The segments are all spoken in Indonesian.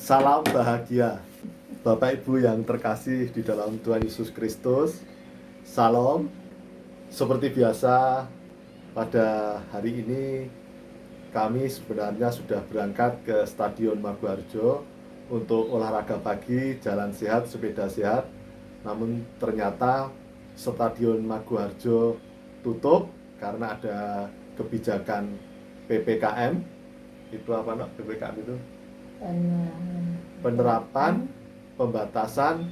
Salam bahagia, Bapak Ibu yang terkasih di dalam Tuhan Yesus Kristus. Salam. Seperti biasa, pada hari ini kami sebenarnya sudah berangkat ke Stadion Maguwarjo untuk olahraga pagi, jalan sehat, sepeda sehat. Namun ternyata Stadion Maguwarjo tutup karena ada kebijakan PPKM. Itu apa, Nak? PPKM itu? Penerapan pembatasan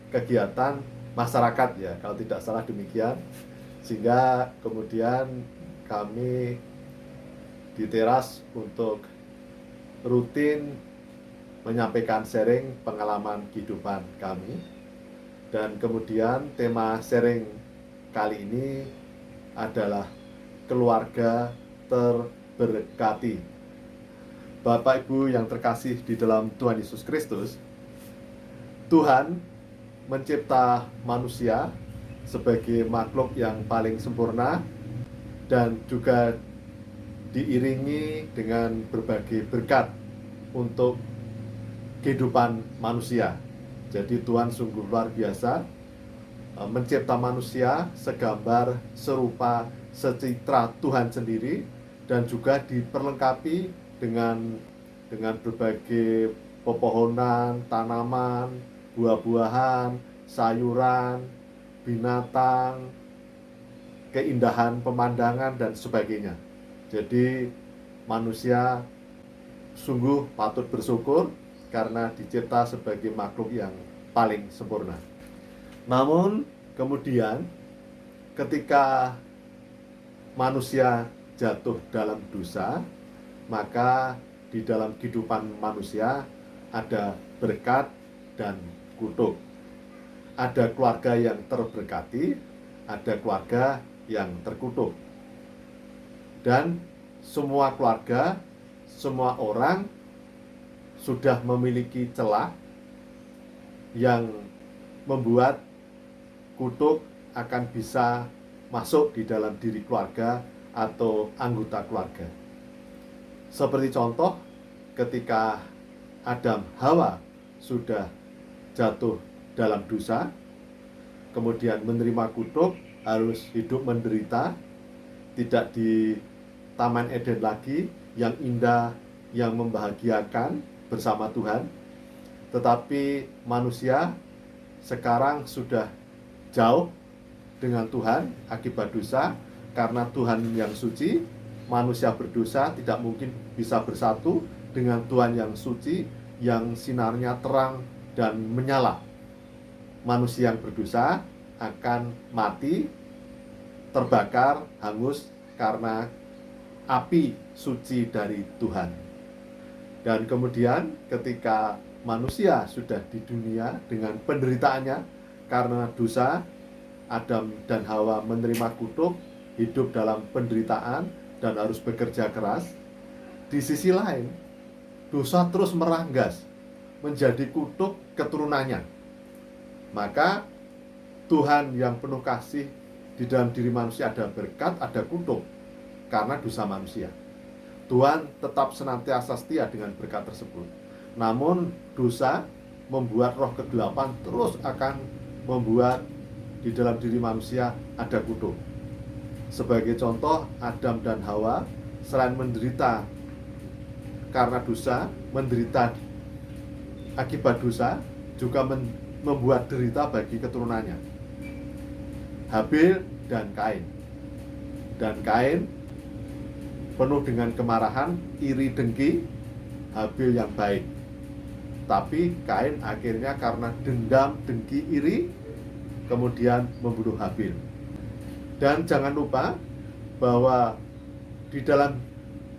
kegiatan masyarakat, ya, kalau tidak salah demikian. Sehingga kemudian kami di teras untuk rutin menyampaikan sharing pengalaman kehidupan kami. Dan kemudian tema sharing kali ini adalah keluarga terberkati. Bapak Ibu yang terkasih di dalam Tuhan Yesus Kristus, Tuhan mencipta manusia sebagai makhluk yang paling sempurna dan juga diiringi dengan berbagai berkat untuk kehidupan manusia. Jadi Tuhan sungguh luar biasa, mencipta manusia segambar, serupa, secitra Tuhan sendiri, dan juga diperlengkapi dengan berbagai pepohonan, tanaman, buah-buahan, sayuran, binatang, keindahan pemandangan, dan sebagainya. Jadi manusia sungguh patut bersyukur karena dicipta sebagai makhluk yang paling sempurna. Namun kemudian ketika manusia jatuh dalam dosa, maka di dalam kehidupan manusia ada berkat dan kutuk. Ada keluarga yang terberkati, ada keluarga yang terkutuk. Dan semua keluarga, semua orang sudah memiliki celah yang membuat kutuk akan bisa masuk di dalam diri keluarga atau anggota keluarga. Seperti contoh, ketika Adam Hawa sudah jatuh dalam dosa, kemudian menerima kutuk, harus hidup menderita, tidak di Taman Eden lagi, yang indah, yang membahagiakan bersama Tuhan. Tetapi manusia sekarang sudah jauh dengan Tuhan akibat dosa, karena Tuhan yang suci. Manusia berdosa tidak mungkin bisa bersatu dengan Tuhan yang suci, yang sinarnya terang dan menyala. Manusia yang berdosa akan mati, terbakar, hangus karena api suci dari Tuhan. Dan kemudian ketika manusia sudah di dunia dengan penderitaannya karena dosa, Adam dan Hawa menerima kutuk, hidup dalam penderitaan dan harus bekerja keras. Di sisi lain, dosa terus meranggas menjadi kutuk keturunannya. Maka Tuhan yang penuh kasih, di dalam diri manusia ada berkat, ada kutuk karena dosa manusia. Tuhan tetap senantiasa setia dengan berkat tersebut. Namun dosa membuat roh kegelapan terus akan membuat di dalam diri manusia ada kutuk. Sebagai contoh, Adam dan Hawa selain menderita karena dosa, menderita akibat dosa, juga membuat derita bagi keturunannya, Habil dan Kain. Dan Kain penuh dengan kemarahan, iri dengki, Habil yang baik. Tapi Kain akhirnya karena dendam, dengki, iri, kemudian membunuh Habil. Dan jangan lupa bahwa di dalam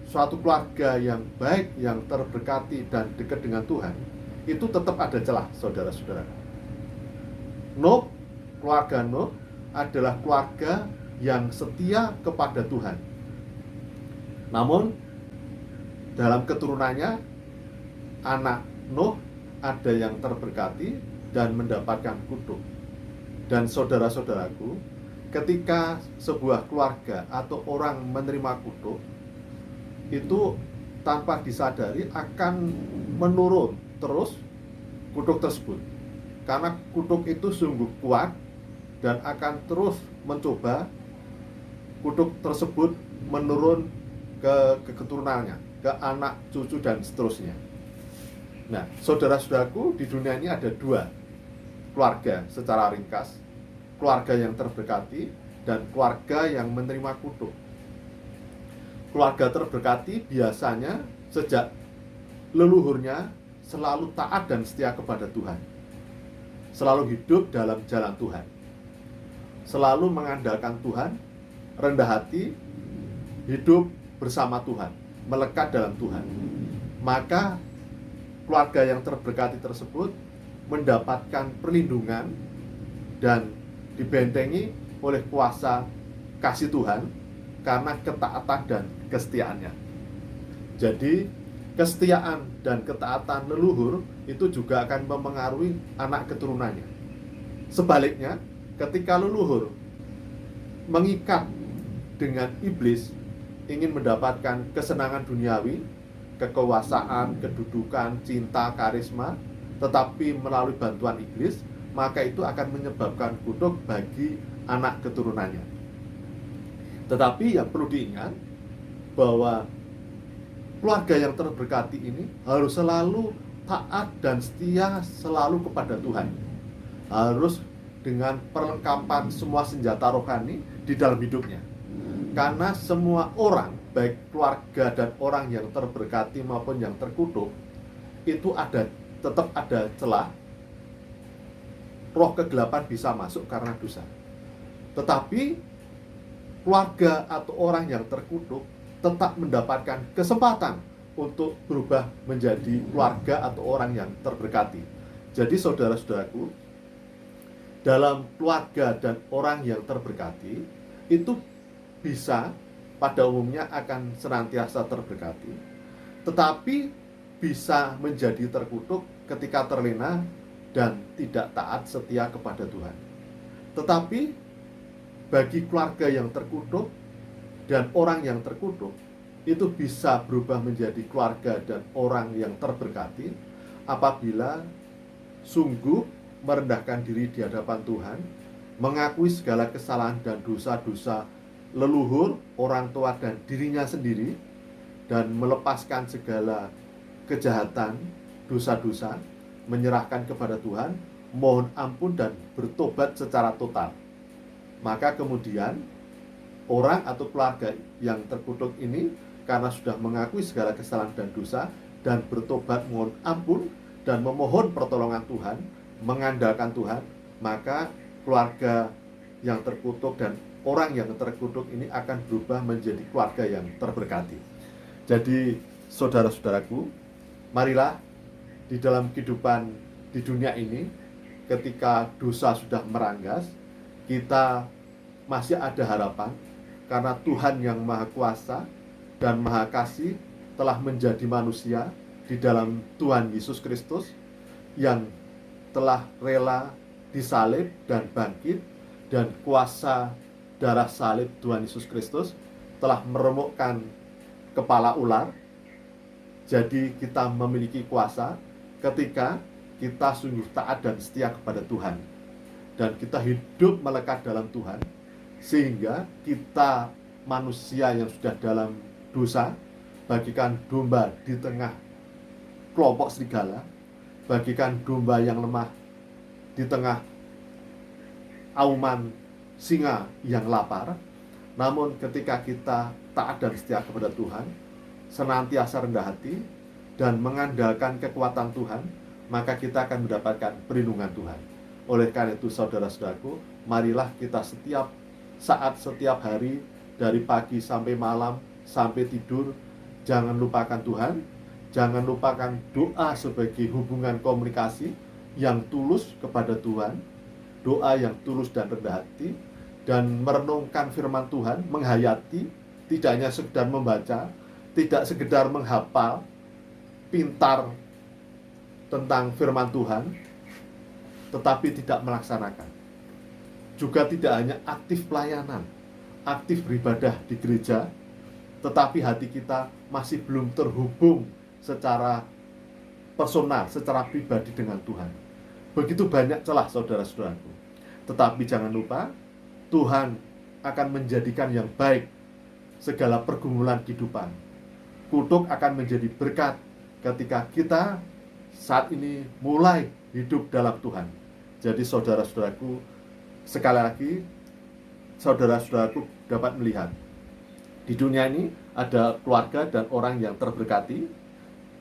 suatu keluarga yang baik, yang terberkati dan dekat dengan Tuhan, itu tetap ada celah, saudara-saudara. Nuh, keluarga Nuh adalah keluarga yang setia kepada Tuhan. Namun dalam keturunannya, anak Nuh ada yang terberkati dan mendapatkan kutuk. Dan saudara-saudaraku, ketika sebuah keluarga atau orang menerima kutuk, itu tanpa disadari akan menurun terus kutuk tersebut. Karena kutuk itu sungguh kuat dan akan terus mencoba kutuk tersebut menurun ke keturunannya, ke anak, cucu, dan seterusnya. Nah, saudara-saudaraku, di dunia ini ada dua keluarga secara ringkas. Keluarga yang terberkati dan keluarga yang menerima kutuk. Keluarga terberkati biasanya sejak leluhurnya selalu taat dan setia kepada Tuhan. Selalu hidup dalam jalan Tuhan. Selalu mengandalkan Tuhan, rendah hati, hidup bersama Tuhan, melekat dalam Tuhan. Maka keluarga yang terberkati tersebut mendapatkan perlindungan dan dibentengi oleh kuasa kasih Tuhan karena ketaatan dan kesetiaannya. Jadi kesetiaan dan ketaatan leluhur itu juga akan memengaruhi anak keturunannya. Sebaliknya, ketika leluhur mengikat dengan iblis, ingin mendapatkan kesenangan duniawi, kekuasaan, kedudukan, cinta, karisma, tetapi melalui bantuan iblis, maka itu akan menyebabkan kutuk bagi anak keturunannya. Tetapi yang perlu diingat bahwa keluarga yang terberkati ini harus selalu taat dan setia selalu kepada Tuhan. Harus dengan perlengkapan semua senjata rohani di dalam hidupnya. Karena semua orang, baik keluarga dan orang yang terberkati maupun yang terkutuk, itu tetap ada celah. Roh kegelapan bisa masuk karena dosa. Tetapi keluarga atau orang yang terkutuk tetap mendapatkan kesempatan untuk berubah menjadi keluarga atau orang yang terberkati. Jadi saudara-saudaraku, dalam keluarga dan orang yang terberkati itu bisa pada umumnya akan senantiasa terberkati, tetapi bisa menjadi terkutuk ketika terlena dan tidak taat setia kepada Tuhan. Tetapi bagi keluarga yang terkutuk dan orang yang terkutuk itu bisa berubah menjadi keluarga dan orang yang terberkati apabila sungguh merendahkan diri di hadapan Tuhan, mengakui segala kesalahan dan dosa-dosa leluhur, orang tua dan dirinya sendiri, dan melepaskan segala kejahatan, dosa-dosa, menyerahkan kepada Tuhan, mohon ampun dan bertobat secara total. Maka kemudian orang atau keluarga yang terkutuk ini karena sudah mengakui segala kesalahan dan dosa dan bertobat mohon ampun dan memohon pertolongan Tuhan, mengandalkan Tuhan, maka keluarga yang terkutuk dan orang yang terkutuk ini akan berubah menjadi keluarga yang terberkati. Jadi saudara-saudaraku, marilah di dalam kehidupan di dunia ini, ketika dosa sudah meranggas, kita masih ada harapan karena Tuhan yang Maha Kuasa dan Maha Kasih telah menjadi manusia di dalam Tuhan Yesus Kristus yang telah rela disalib dan bangkit, dan kuasa darah salib Tuhan Yesus Kristus telah meremukkan kepala ular. Jadi kita memiliki kuasa ketika kita sungguh taat dan setia kepada Tuhan, dan kita hidup melekat dalam Tuhan, sehingga kita manusia yang sudah dalam dosa bagikan domba di tengah kelompok serigala, bagikan domba yang lemah di tengah auman singa yang lapar. Namun ketika kita taat dan setia kepada Tuhan, senantiasa rendah hati dan mengandalkan kekuatan Tuhan, maka kita akan mendapatkan perlindungan Tuhan. Oleh karena itu saudara-saudaraku, marilah kita setiap saat, setiap hari, dari pagi sampai malam, sampai tidur, jangan lupakan Tuhan. Jangan lupakan doa sebagai hubungan komunikasi yang tulus kepada Tuhan, doa yang tulus dan rendah hati, dan merenungkan firman Tuhan, menghayati, tidak hanya sekedar membaca, tidak sekedar menghafal pintar tentang firman Tuhan, tetapi tidak melaksanakan. Juga tidak hanya aktif pelayanan, aktif beribadah di gereja, tetapi hati kita masih belum terhubung secara personal, secara pribadi dengan Tuhan. Begitu banyak celah, saudara-saudaraku. Tetapi jangan lupa, Tuhan akan menjadikan yang baik segala pergumulan kehidupan. Kutuk akan menjadi berkat ketika kita saat ini mulai hidup dalam Tuhan. Jadi saudara-saudaraku, sekali lagi, saudara-saudaraku dapat melihat, di dunia ini ada keluarga dan orang yang terberkati,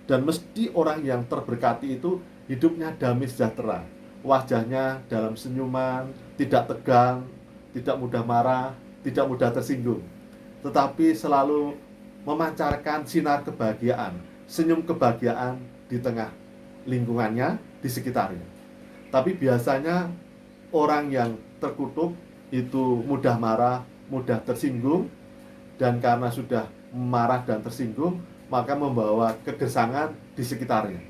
dan mesti orang yang terberkati itu hidupnya damai sejahtera. Wajahnya dalam senyuman, tidak tegang, tidak mudah marah, tidak mudah tersinggung, tetapi selalu memancarkan sinar kebahagiaan, senyum kebahagiaan di tengah lingkungannya, di sekitarnya. Tapi biasanya orang yang terkutuk itu mudah marah, mudah tersinggung, dan karena sudah marah dan tersinggung, maka membawa kegersangan di sekitarnya.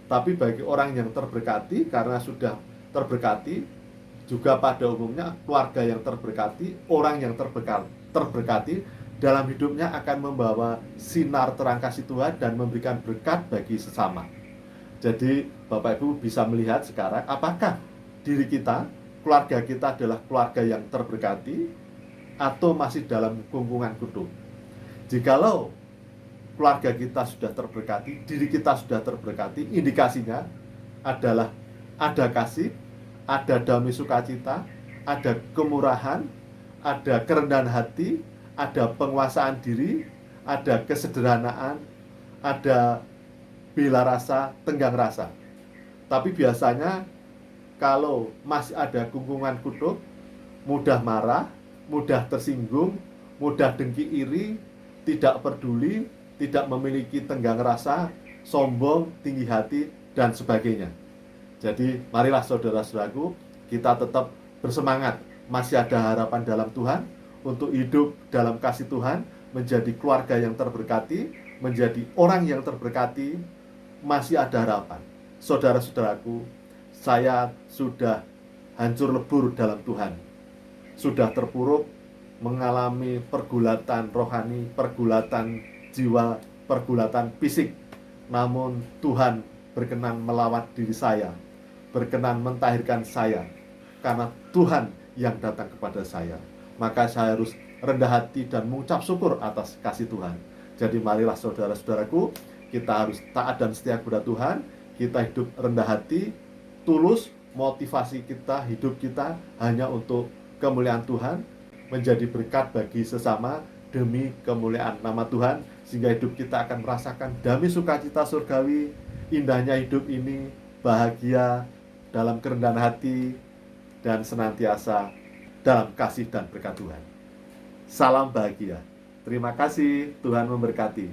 Tapi bagi orang yang terberkati, karena sudah terberkati, juga pada umumnya keluarga yang terberkati, orang yang terberkati dalam hidupnya akan membawa sinar terang kasih Tuhan dan memberikan berkat bagi sesama. Jadi Bapak Ibu bisa melihat sekarang apakah diri kita, keluarga kita adalah keluarga yang terberkati atau masih dalam gungkungan kutuk. Jikalau keluarga kita sudah terberkati, diri kita sudah terberkati, indikasinya adalah ada kasih, ada damai sukacita, ada kemurahan, ada kerendahan hati, ada penguasaan diri, ada kesederhanaan, ada bela rasa, tenggang rasa. Tapi biasanya kalau masih ada gungkungan kutuk, mudah marah, mudah tersinggung, mudah dengki iri, tidak peduli, tidak memiliki tenggang rasa, sombong, tinggi hati, dan sebagainya. Jadi marilah saudara-saudaraku, kita tetap bersemangat, masih ada harapan dalam Tuhan, untuk hidup dalam kasih Tuhan, menjadi keluarga yang terberkati, menjadi orang yang terberkati, masih ada harapan. Saudara-saudaraku, saya sudah hancur lebur dalam Tuhan, sudah terpuruk, mengalami pergulatan rohani, pergulatan jiwa, pergulatan fisik. Namun Tuhan berkenan melawat diri saya, berkenan mentahirkan saya, karena Tuhan yang datang kepada saya. Maka saya harus rendah hati dan mengucap syukur atas kasih Tuhan. Jadi marilah saudara-saudaraku, kita harus taat dan setia kepada Tuhan. Kita hidup rendah hati, tulus, motivasi kita, hidup kita hanya untuk kemuliaan Tuhan, menjadi berkat bagi sesama demi kemuliaan nama Tuhan, sehingga hidup kita akan merasakan damai sukacita surgawi, indahnya hidup ini, bahagia dalam kerendahan hati, dan senantiasa dalam kasih dan berkat Tuhan. Salam bahagia. Terima kasih, Tuhan memberkati.